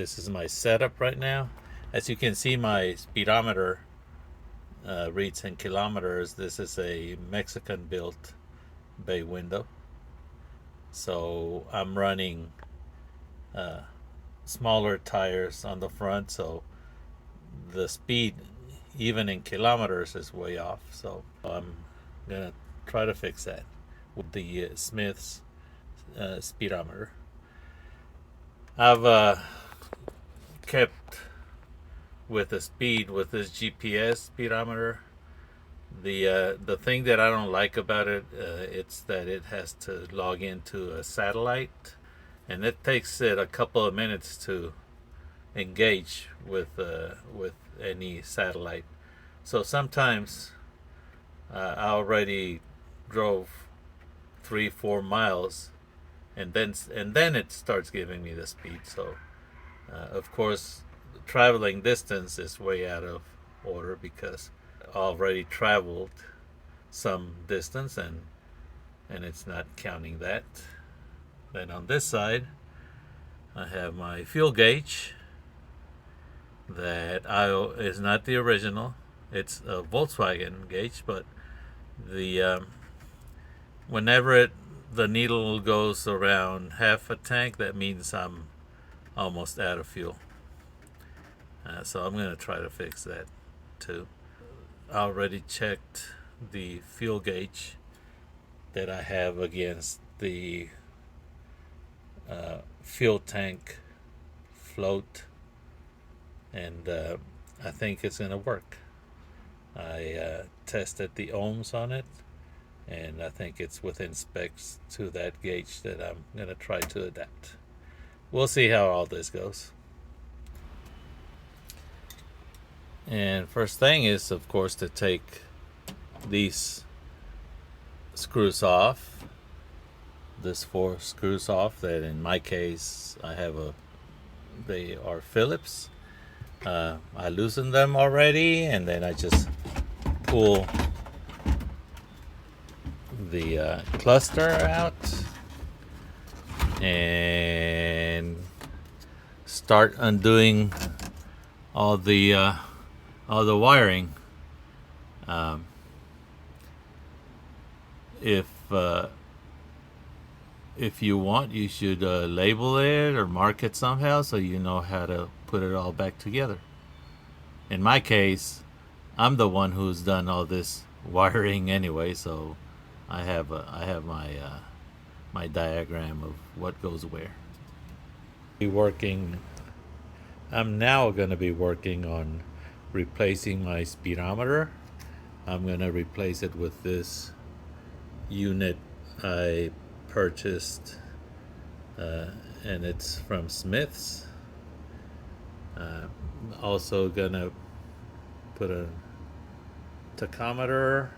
This is my setup right now. As you can see, my speedometer reads in kilometers. This is a Mexican built bay window. So I'm running uh, smaller tires on the front, so the speed, even in kilometers, is way off. So I'm gonna try to fix that with the Smith's speedometer. I've kept with the speed with this GPS speedometer. The thing that I don't like about it, it's that it has to log into a satellite, and it takes it a couple of minutes to engage with any satellite. So sometimes I already drove 3-4 miles, and then it starts giving me the speed. So of course, traveling distance is way out of order because I already traveled some distance, and it's not counting that. Then on this side, I have my fuel gauge that is not the original. It's a Volkswagen gauge, but the whenever the needle goes around half a tank, that means I'm almost out of fuel. So I'm going to try to fix that too. I already checked the fuel gauge that I have against the fuel tank float, and I think it's going to work. I tested the ohms on it, and I think it's within specs to that gauge that I'm going to try to adapt. We'll see how all this goes. And first thing is, of course, to take these screws off. This 4 screws off. That in my case, they are Phillips. I loosened them already, and then I just pull the cluster out and start undoing all the wiring. Um, if if you want, you should label it or mark it somehow so you know how to put it all back together. In my case, I'm the one who's done all this wiring anyway, so I have my diagram of what goes where. Be working. I'm now going to be working on replacing my speedometer. I'm going to replace it with this unit I purchased, and it's from Smith's. Uh, Also gonna put a tachometer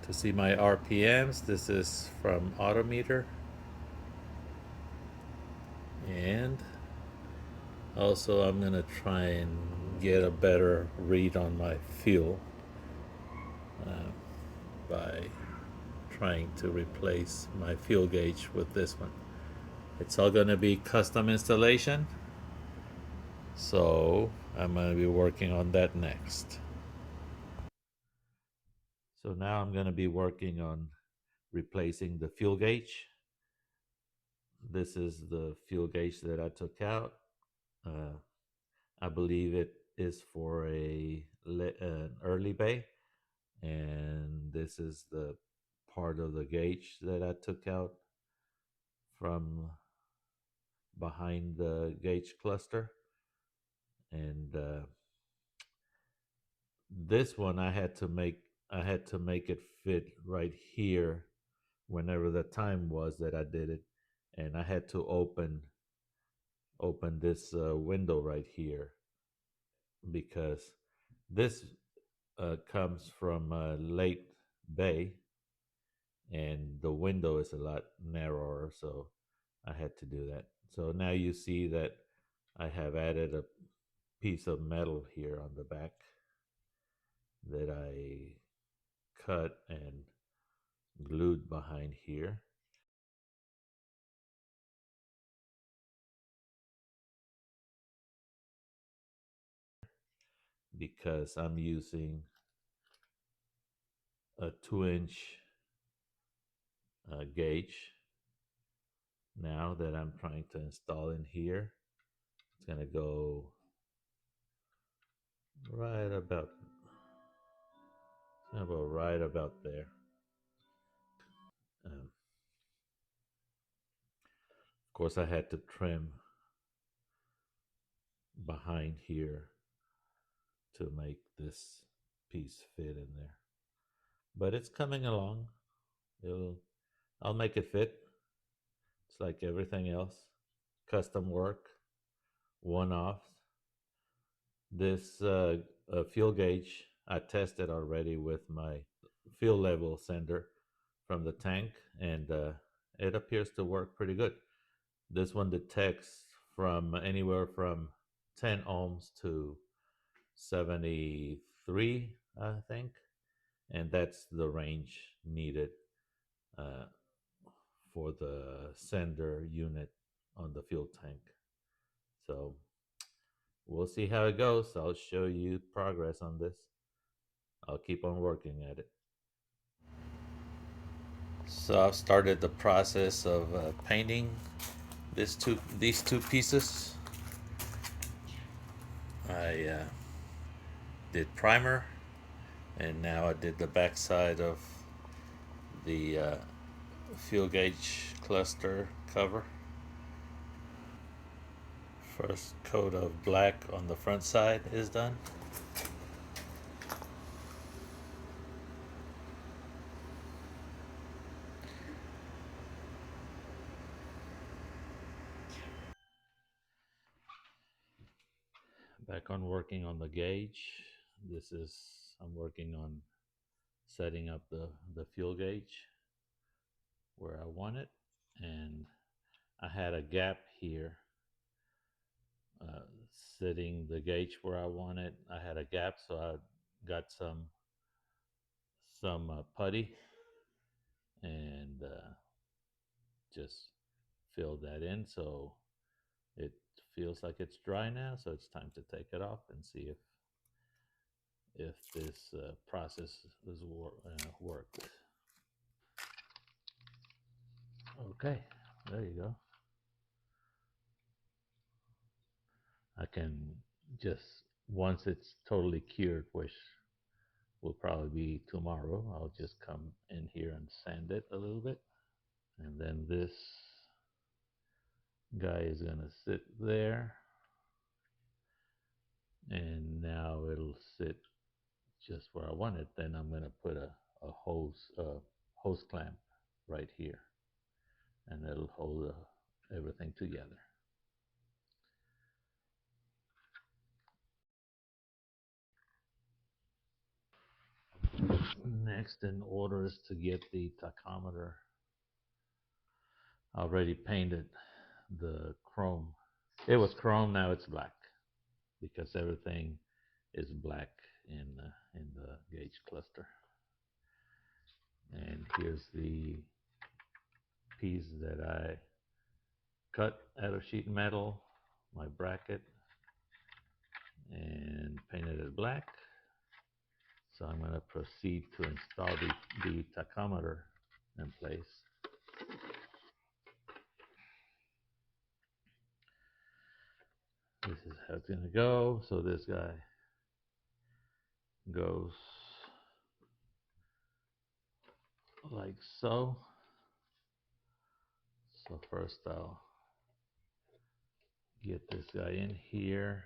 to see my RPMs. This is from Autometer, and also I'm gonna try and get a better read on my fuel by trying to replace my fuel gauge with this one. It's all gonna be custom installation, so I'm gonna be working on that next. So now I'm going to be working on replacing the fuel gauge. This is the fuel gauge that I took out. Uh, I believe it is for an early bay, and this is the part of the gauge that I took out from behind the gauge cluster. And this one I had to make it fit right here whenever the time was that I did it, and I had to open this window right here because this comes from late bay, and the window is a lot narrower, so I had to do that. So now you see that I have added a piece of metal here on the back that I cut and glued behind here. because I'm using a 2-inch gauge now that I'm trying to install in here. It's gonna go right about, it's gonna go right about there. Of course, I had to trim behind here to make this piece fit in there, but it's coming along. It'll, I'll make it fit. It's like everything else, custom work, one off. This fuel gauge I tested already with my fuel level sender from the tank, and it appears to work pretty good. This one detects from anywhere from 10 ohms to 73, I think, and that's the range needed uh, for the sender unit on the fuel tank. So we'll see how it goes. I'll show you progress on this. I'll keep on working at it. So I've started the process of painting these two pieces. I did primer, and now I did the backside of the fuel gauge cluster cover. First coat of black on the front side is done. Back on working on the gauge. This is, I'm working on setting up the fuel gauge where I want it. And I had a gap here, uh, setting the gauge where I want it. I had a gap, so I got some putty and just filled that in, so it feels like it's dry now. So it's time to take it off and see if this process is worked. Okay, there you go. I can just, once it's totally cured, which will probably be tomorrow, I'll just come in here and sand it a little bit. And then this guy is going to sit there. And now it'll sit just where I want it. Then I'm going to put a hose clamp right here. And it'll hold everything together. Next in order is to get the tachometer. I already painted the chrome. It was chrome, now it's black because everything is black in the gauge cluster. And here's the piece that I cut out of sheet metal, my bracket, and painted it black. So I'm going to proceed to install the tachometer in place. This is how it's going to go. So this guy goes like so. So first I'll get this guy in here.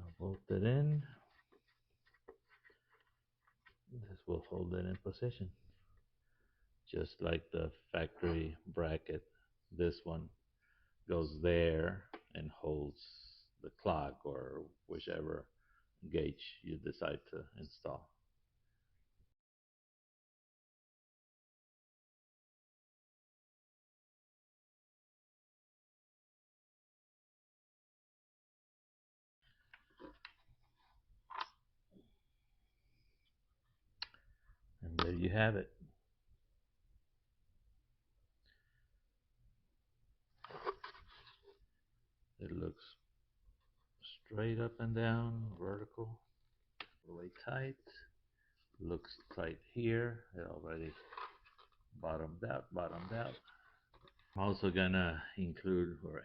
I'll bolt it in. This will hold it in position. Just like the factory bracket, this one goes there and holds the clock or whichever gauge you decide to install. you have it. It looks straight up and down, vertical, really tight. Looks tight here. It already bottomed out. I'm also gonna include or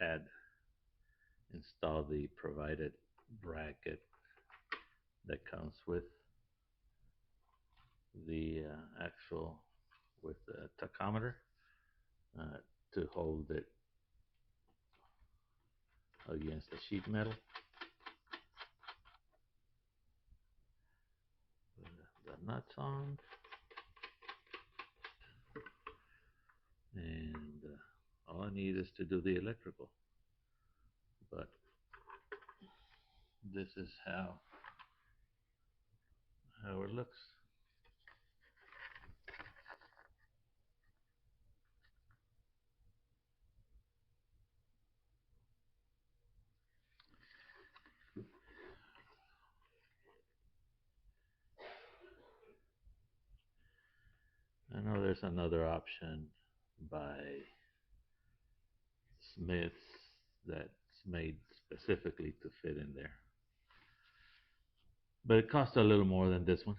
install the provided bracket that comes with the actual with the tachometer uh, to hold it against the sheet metal. The nuts on, and all I need is to do the electrical. But this is how it looks. I know there's another option by Smiths that's made specifically to fit in there, but it costs a little more than this one.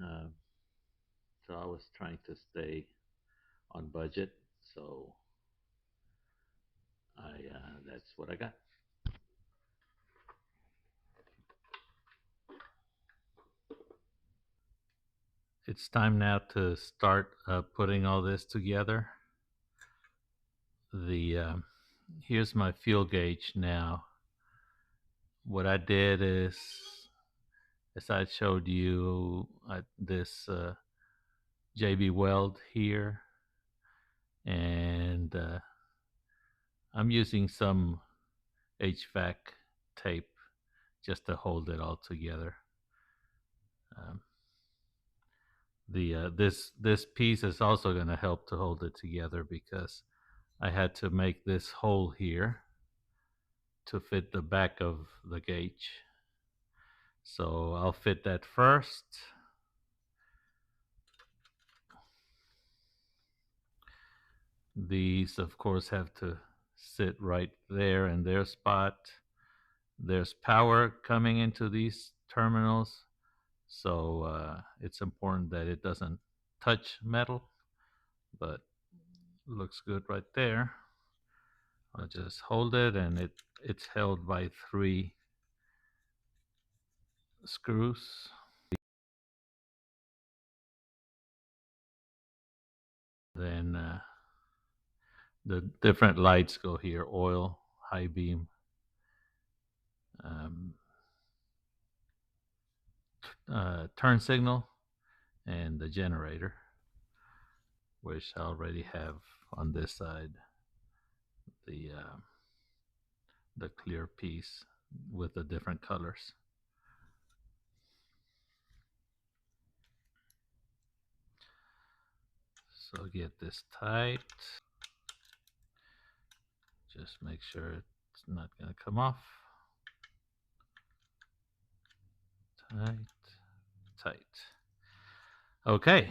Uh, so I was trying to stay on budget, so I that's what I got. It's time now to start putting all this together. The Here's my fuel gauge now. What I did is, as I showed you, this JB Weld here, and I'm using some HVAC tape just to hold it all together. Um, the this piece is also going to help to hold it together because I had to make this hole here to fit the back of the gauge. So I'll fit that first. These, of course, have to sit right there in their spot. There's power coming into these terminals, so it's important that it doesn't touch metal, but looks good right there. I'll just hold it, and it's held by 3 screws. Then the different lights go here: oil, high beam, um, turn signal, and the generator, which I already have on this side the uh, the clear piece with the different colors. So get this tight. Just make sure it's not going to come off. Tight, tight. Okay.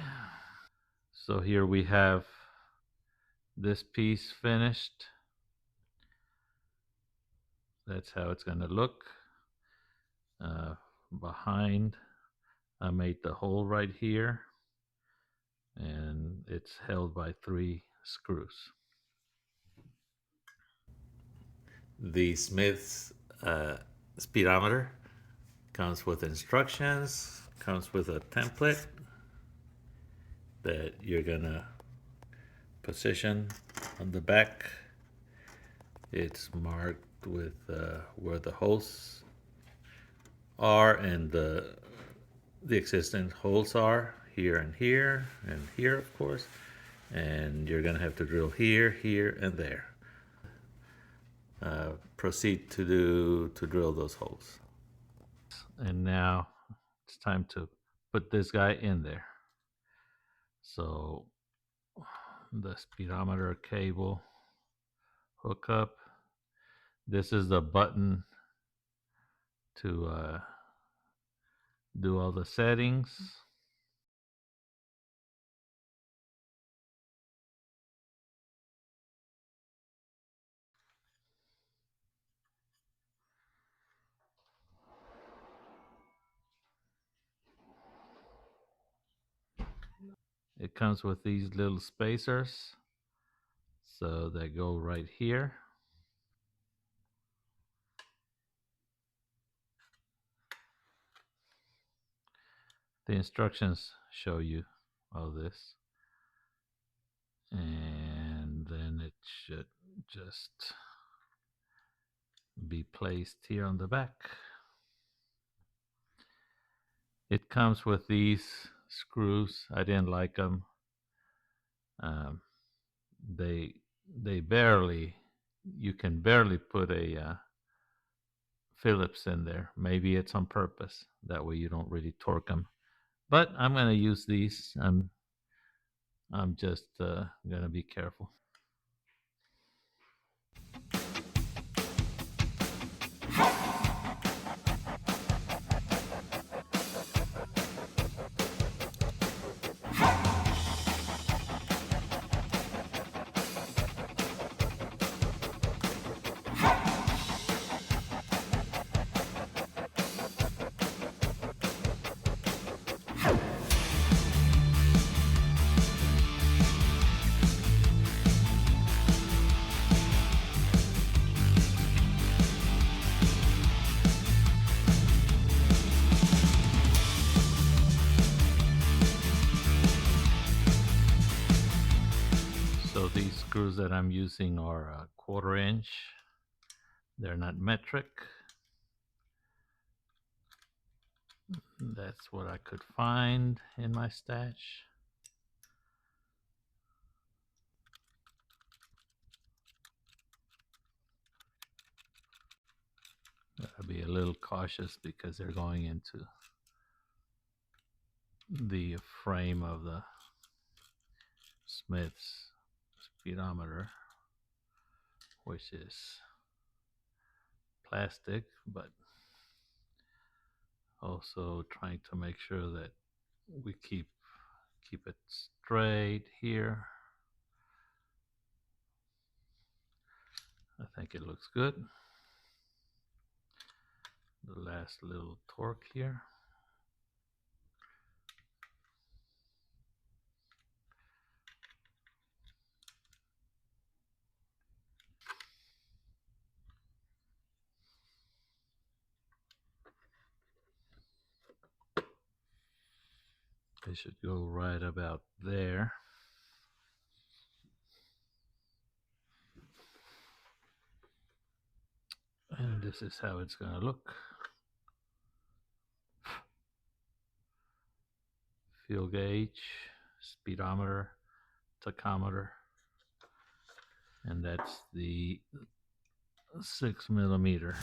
So here we have this piece finished. That's how it's going to look. Behind, I made the hole right here, and it's held by 3 screws. The Smith's speedometer comes with instructions, comes with a template that you're gonna position on the back. It's marked with where the holes are and the existing holes are here and here, of course. And you're gonna have to drill here, here, and there. Proceed to drill those holes. And now it's time to put this guy in there. So the speedometer cable hook up. This is the button to do all the settings. It comes with these little spacers, so they go right here. The instructions show you all this, and then it should just be placed here on the back. It comes with these screws. I didn't like them. Um, they barely, you can barely put a Phillips in there. Maybe it's on purpose. That way you don't really torque them. But I'm going to use these. I'm just going to be careful. So these screws that I'm using are a 1/4 inch. They're not metric. That's what I could find in my stash. Gotta be a little cautious because they're going into the frame of the Smith's speedometer, which is plastic, but also trying to make sure that we keep it straight here. I think it looks good. The last little torque here. They should go right about there. And this is how it's going to look. Fuel gauge, speedometer, tachometer, and that's the 6mm.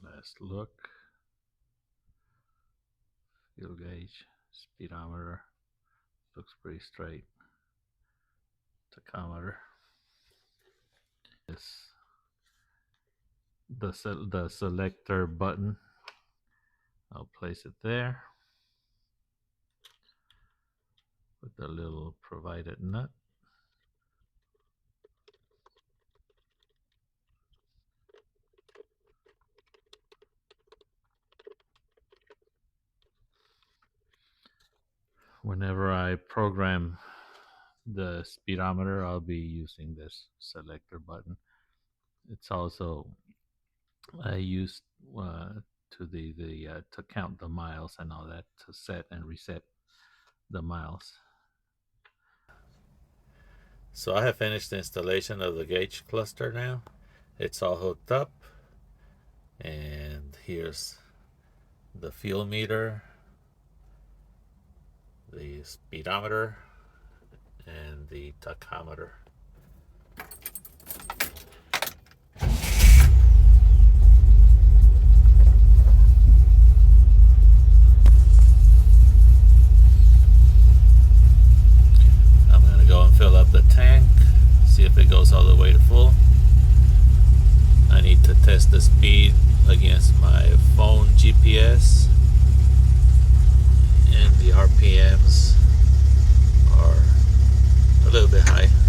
Last look. Fuel gauge, speedometer, looks pretty straight. Tachometer. This the selector button. I'll place it there with the little provided nut. Whenever I program the speedometer, I'll be using this selector button. It's also used to count the miles and all that, to set and reset the miles. So I have finished the installation of the gauge cluster now. It's all hooked up, and here's the fuel meter, the speedometer, and the tachometer. I'm going to go and fill up the tank, see if it goes all the way to full. test the speed against my phone GPS, and the RPMs are a little bit high.